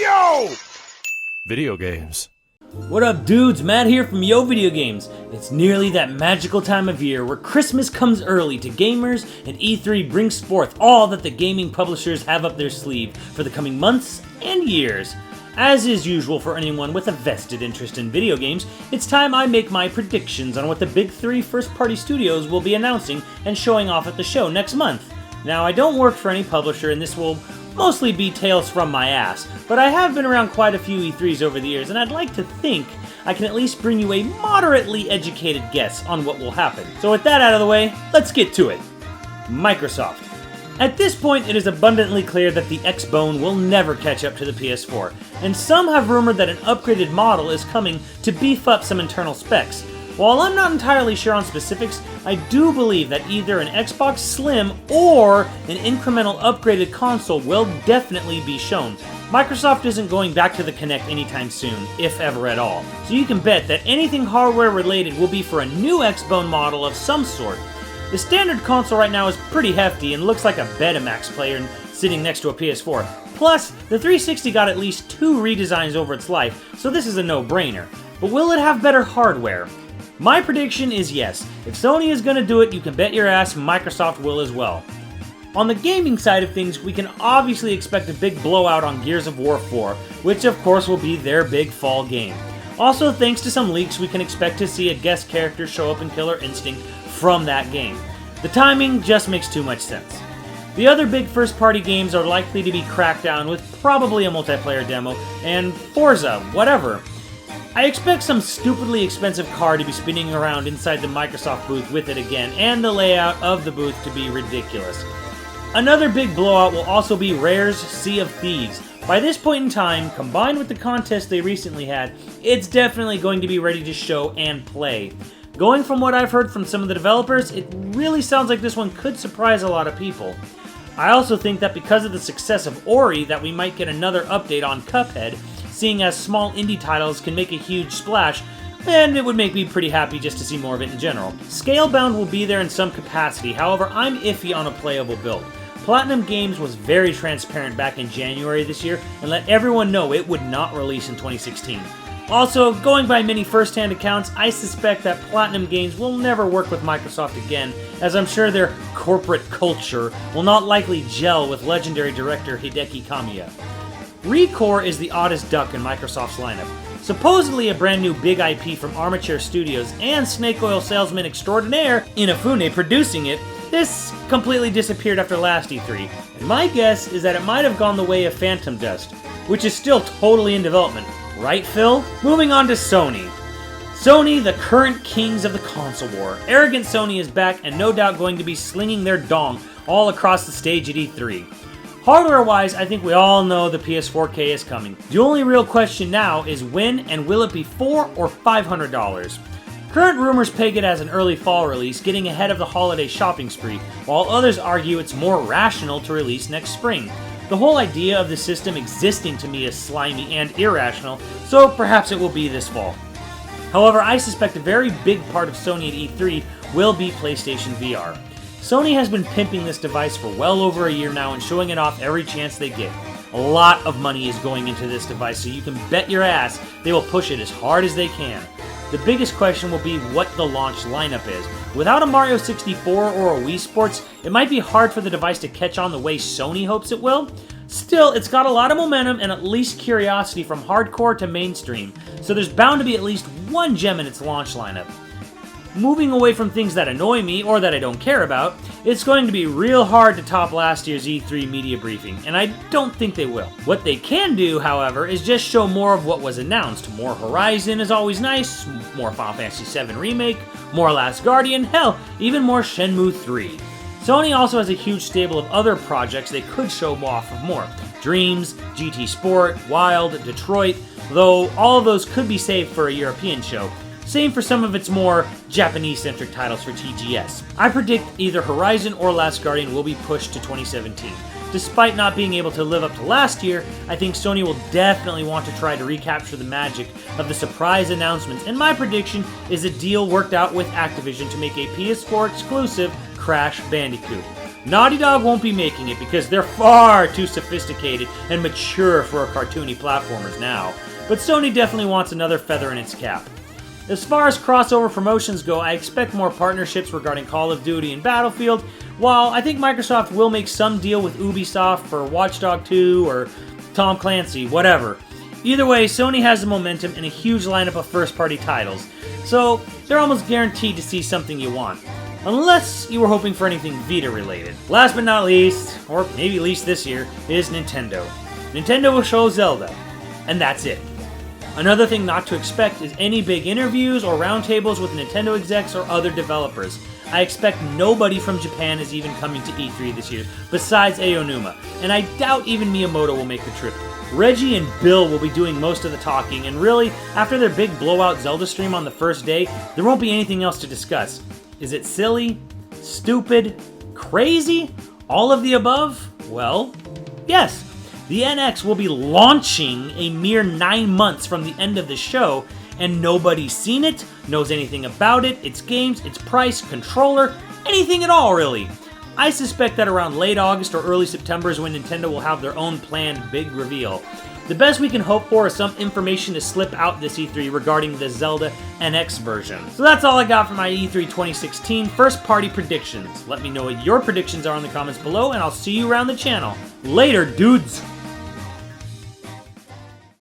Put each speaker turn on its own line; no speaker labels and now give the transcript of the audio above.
Yo! Video games.
What up, dudes? Matt here from YoVideogames. It's nearly that magical time of year where Christmas comes early to gamers and E3 brings forth all that the gaming publishers have up their sleeve for the coming months and years. As is usual for anyone with a vested interest in video games, it's time I make my predictions on what the big three first-party studios will be announcing and showing off at the show next month. Now, I don't work for any publisher, and this will mostly be tales from my ass, but I have been around quite a few E3s over the years, and I'd like to think I can at least bring you a moderately educated guess on what will happen. So with that out of the way, let's get to it. Microsoft. At this point, it is abundantly clear that the Xbone will never catch up to the PS4, and some have rumored that an upgraded model is coming to beef up some internal specs. While I'm not entirely sure on specifics, I do believe that either an Xbox Slim or an incremental upgraded console will definitely be shown. Microsoft isn't going back to the Kinect anytime soon, if ever at all, so you can bet that anything hardware related will be for a new Xbone model of some sort. The standard console right now is pretty hefty and looks like a Betamax player sitting next to a PS4. Plus, the 360 got at least 2 redesigns over its life, so this is a no-brainer. But will it have better hardware? My prediction is yes. If Sony is going to do it, you can bet your ass Microsoft will as well. On the gaming side of things, we can obviously expect a big blowout on Gears of War 4, which of course will be their big fall game. Also, thanks to some leaks, we can expect to see a guest character show up in Killer Instinct from that game. The timing just makes too much sense. The other big first-party games are likely to be Crackdown with probably a multiplayer demo, and Forza, whatever. I expect some stupidly expensive car to be spinning around inside the Microsoft booth with it again, and the layout of the booth to be ridiculous. Another big blowout will also be Rare's Sea of Thieves. By this point in time, combined with the contest they recently had, it's definitely going to be ready to show and play. Going from what I've heard from some of the developers, it really sounds like this one could surprise a lot of people. I also think that because of the success of Ori, that we might get another update on Cuphead, seeing as small indie titles can make a huge splash, and it would make me pretty happy just to see more of it in general. Scalebound will be there in some capacity, however I'm iffy on a playable build. Platinum Games was very transparent back in January this year and let everyone know it would not release in 2016. Also, going by many first-hand accounts, I suspect that Platinum Games will never work with Microsoft again, as I'm sure their corporate culture will not likely gel with legendary director Hideki Kamiya. ReCore is the oddest duck in Microsoft's lineup. Supposedly a brand new big IP from Armature Studios and snake oil salesman extraordinaire Inafune producing it, this completely disappeared after last E3, and my guess is that it might have gone the way of Phantom Dust, which is still totally in development. Right, Phil? Moving on to Sony. Sony, the current kings of the console war. Arrogant Sony is back and no doubt going to be slinging their dong all across the stage at E3. Hardware-wise, I think we all know the PS4K is coming. The only real question now is when, and will it be $400 or $500? Current rumors peg it as an early fall release, getting ahead of the holiday shopping spree, while others argue it's more rational to release next spring. The whole idea of the system existing to me is slimy and irrational, so perhaps it will be this fall. However, I suspect a very big part of Sony at E3 will be PlayStation VR. Sony has been pimping this device for well over a year now and showing it off every chance they get. A lot of money is going into this device, so you can bet your ass they will push it as hard as they can. The biggest question will be what the launch lineup is. Without a Mario 64 or a Wii Sports, it might be hard for the device to catch on the way Sony hopes it will. Still, it's got a lot of momentum and at least curiosity from hardcore to mainstream, so there's bound to be at least one gem in its launch lineup. Moving away from things that annoy me or that I don't care about, it's going to be real hard to top last year's E3 media briefing, and I don't think they will. What they can do, however, is just show more of what was announced. More Horizon is always nice, more Final Fantasy VII Remake, more Last Guardian, hell, even more Shenmue 3. Sony also has a huge stable of other projects they could show off of more. Dreams, GT Sport, Wild, Detroit, though all of those could be saved for a European show. Same for some of its more Japanese-centric titles for TGS. I predict either Horizon or Last Guardian will be pushed to 2017. Despite not being able to live up to last year, I think Sony will definitely want to try to recapture the magic of the surprise announcements, and my prediction is a deal worked out with Activision to make a PS4 exclusive Crash Bandicoot. Naughty Dog won't be making it because they're far too sophisticated and mature for our cartoony platformers now, but Sony definitely wants another feather in its cap. As far as crossover promotions go, I expect more partnerships regarding Call of Duty and Battlefield, while I think Microsoft will make some deal with Ubisoft for Watch Dogs 2 or Tom Clancy, whatever. Either way, Sony has the momentum and a huge lineup of first-party titles, so they're almost guaranteed to see something you want. Unless you were hoping for anything Vita-related. Last but not least, or maybe least this year, is Nintendo. Nintendo will show Zelda, and that's it. Another thing not to expect is any big interviews or roundtables with Nintendo execs or other developers. I expect nobody from Japan is even coming to E3 this year, besides Aonuma, and I doubt even Miyamoto will make the trip. Reggie and Bill will be doing most of the talking, and really, after their big blowout Zelda stream on the first day, there won't be anything else to discuss. Is it silly? Stupid? Crazy? All of the above? Well, yes. The NX will be launching a mere 9 months from the end of the show, and nobody's seen it, knows anything about it, its games, its price, controller, anything at all really. I suspect that around late August or early September is when Nintendo will have their own planned big reveal. The best we can hope for is some information to slip out this E3 regarding the Zelda NX version. So that's all I got for my E3 2016 first party predictions. Let me know what your predictions are in the comments below, and I'll see you around the channel. Later, dudes!